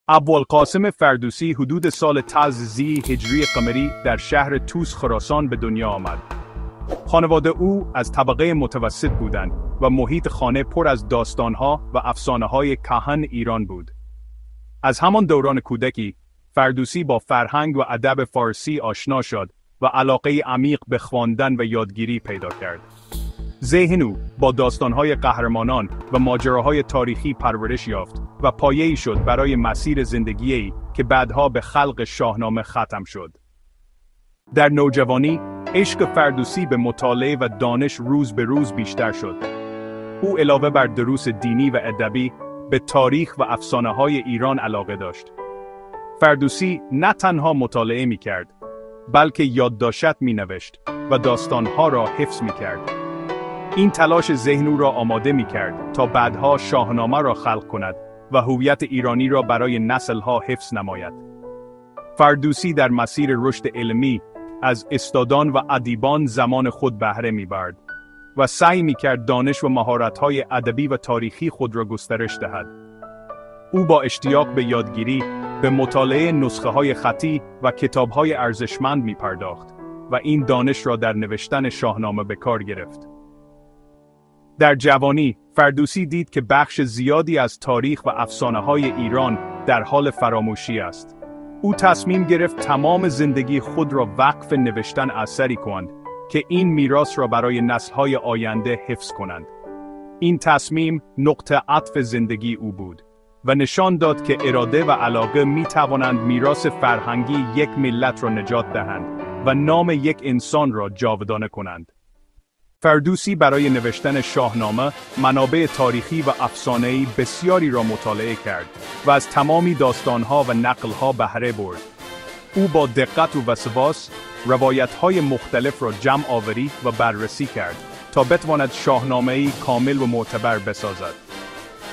ابوالقاسم فردوسی حدود سال تذ هجری قمری در شهر توس خراسان به دنیا آمد. خانواده او از طبقه متوسط بودند و محیط خانه پر از داستانها و افسانه‌های کهن ایران بود. از همان دوران کودکی، فردوسی با فرهنگ و ادب فارسی آشنا شد و علاقه عمیق به خواندن و یادگیری پیدا کرد. ذهن او با داستان‌های قهرمانان و ماجراهای تاریخی پرورش یافت و پایه‌ای شد برای مسیر زندگی‌ای که بعدها به خلق شاهنامه ختم شد. در نوجوانی، عشق فردوسی به مطالعه و دانش روز به روز بیشتر شد. او علاوه بر دروس دینی و ادبی، به تاریخ و افسانه‌های ایران علاقه داشت. فردوسی نه تنها مطالعه می‌کرد، بلکه یادداشت می‌نوشت و داستان‌ها را حفظ می‌کرد. این تلاش ذهن او را آماده می‌کرد تا بعدها شاهنامه را خلق کند و هویت ایرانی را برای نسل‌ها حفظ نماید. فردوسی در مسیر رشد علمی از استادان و ادیبان زمان خود بهره می‌برد و سعی می‌کرد دانش و مهارت‌های ادبی و تاریخی خود را گسترش دهد. او با اشتیاق به یادگیری، به مطالعه نسخه‌های خطی و کتاب‌های ارزشمند می‌پرداخت و این دانش را در نوشتن شاهنامه به کار گرفت. در جوانی، فردوسی دید که بخش زیادی از تاریخ و افسانه‌های ایران در حال فراموشی است. او تصمیم گرفت تمام زندگی خود را وقف نوشتن اثری کند که این میراث را برای نسل‌های آینده حفظ کنند. این تصمیم نقطه عطف زندگی او بود و نشان داد که اراده و علاقه می توانند میراث فرهنگی یک ملت را نجات دهند و نام یک انسان را جاودانه کنند. فردوسی برای نوشتن شاهنامه منابع تاریخی و افسانه‌ای بسیاری را مطالعه کرد و از تمامی داستانها و نقلها بهره برد. او با دقت و وسواس روایت‌های مختلف را جمع آوری و بررسی کرد تا بتواند شاهنامه‌ای کامل و معتبر بسازد.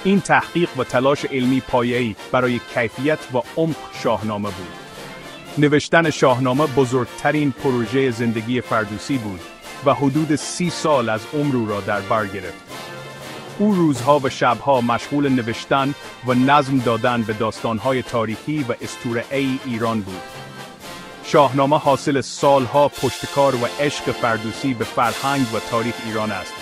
این تحقیق و تلاش علمی پایه‌ای برای کیفیت و عمق شاهنامه بود. نوشتن شاهنامه بزرگترین پروژه زندگی فردوسی بود و حدود 30 سال از عمر او را در بر گرفت. او روزها و شبها مشغول نوشتن و نظم دادن به داستان‌های تاریخی و اسطوره‌ای ایران بود. شاهنامه حاصل سالها پشتکار و عشق فردوسی به فرهنگ و تاریخ ایران است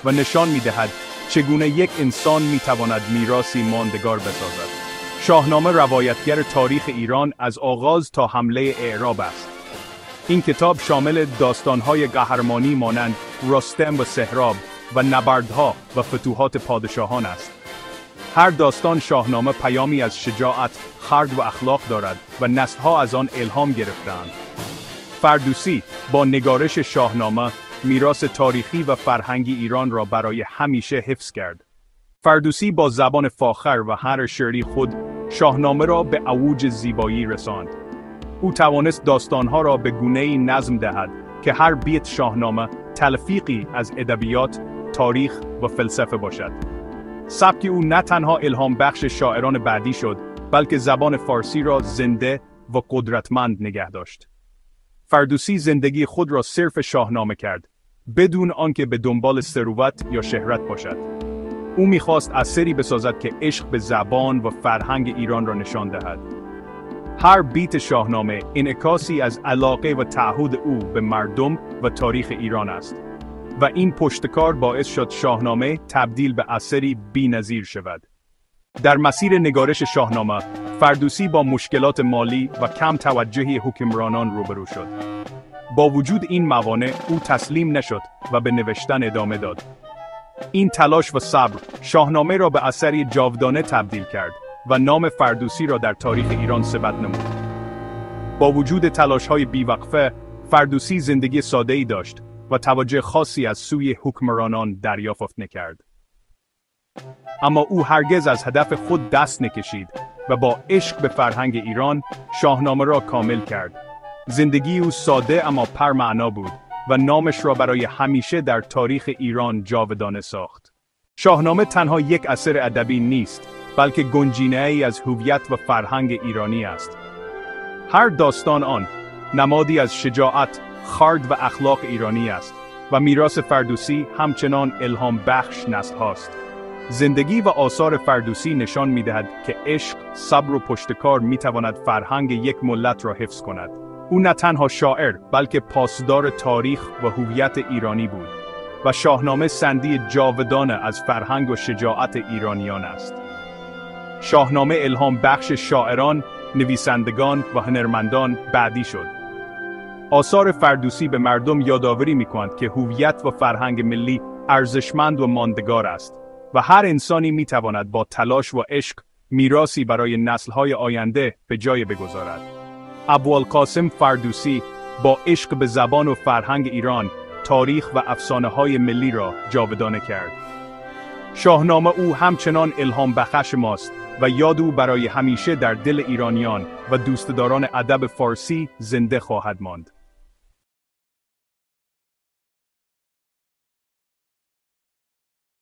و نشان می‌دهد چگونه یک انسان می‌تواند میراثی ماندگار بسازد. شاهنامه روایتگر تاریخ ایران از آغاز تا حمله اعراب است. این کتاب شامل داستان‌های قهرمانی مانند رستم و سهراب و نبردها و فتوحات پادشاهان است. هر داستان شاهنامه پیامی از شجاعت، خرد و اخلاق دارد و نسل‌ها از آن الهام گرفته‌اند. فردوسی با نگارش شاهنامه میراث تاریخی و فرهنگی ایران را برای همیشه حفظ کرد. فردوسی با زبان فاخر و هنر شعری خود شاهنامه را به اوج زیبایی رساند. او توانست داستانها را به گونه‌ای نظم دهد که هر بیت شاهنامه تلفیقی از ادبیات، تاریخ و فلسفه باشد. سبک او نه تنها الهام بخش شاعران بعدی شد، بلکه زبان فارسی را زنده و قدرتمند نگه داشت. فردوسی زندگی خود را صرف شاهنامه کرد، بدون آنکه به دنبال ثروت یا شهرت باشد. او می‌خواست اثری بسازد که عشق به زبان و فرهنگ ایران را نشان دهد. هر بیت شاهنامه انعکاسی از علاقه و تعهد او به مردم و تاریخ ایران است و این پشتکار باعث شد شاهنامه تبدیل به اثری بی‌نظیر شود. در مسیر نگارش شاهنامه، فردوسی با مشکلات مالی و کم توجهی حکمرانان روبرو شد. با وجود این موانع، او تسلیم نشد و به نوشتن ادامه داد. این تلاش و صبر شاهنامه را به اثری جاودانه تبدیل کرد و نام فردوسی را در تاریخ ایران ثبت نمود. با وجود تلاش‌های بی‌وقفه، فردوسی زندگی ساده‌ای داشت و توجه خاصی از سوی حکمرانان دریافت نکرد. اما او هرگز از هدف خود دست نکشید و با عشق به فرهنگ ایران شاهنامه را کامل کرد. زندگی او ساده اما پرمعنا بود و نامش را برای همیشه در تاریخ ایران جاودانه ساخت. شاهنامه تنها یک اثر ادبی نیست، بلکه گنجینه‌ای از هویت و فرهنگ ایرانی است. هر داستان آن نمادی از شجاعت، خرد و اخلاق ایرانی است و میراث فردوسی همچنان الهام بخش نسل هاست. زندگی و آثار فردوسی نشان می‌دهد که عشق، صبر و پشتکار می‌تواند فرهنگ یک ملت را حفظ کند. او نه تنها شاعر، بلکه پاسدار تاریخ و هویت ایرانی بود و شاهنامه سندی جاودان از فرهنگ و شجاعت ایرانیان است. شاهنامه الهام بخش شاعران، نویسندگان و هنرمندان بعدی شد. آثار فردوسی به مردم یادآوری می‌کنند که هویت و فرهنگ ملی ارزشمند و ماندگار است و هر انسانی می‌تواند با تلاش و عشق میراثی برای نسل‌های آینده به جای بگذارد. ابوالقاسم فردوسی با عشق به زبان و فرهنگ ایران، تاریخ و افسانه‌های ملی را جاودانه کرد. شاهنامه او همچنان الهام بخش ماست و یاد او برای همیشه در دل ایرانیان و دوستداران ادب فارسی زنده خواهد ماند.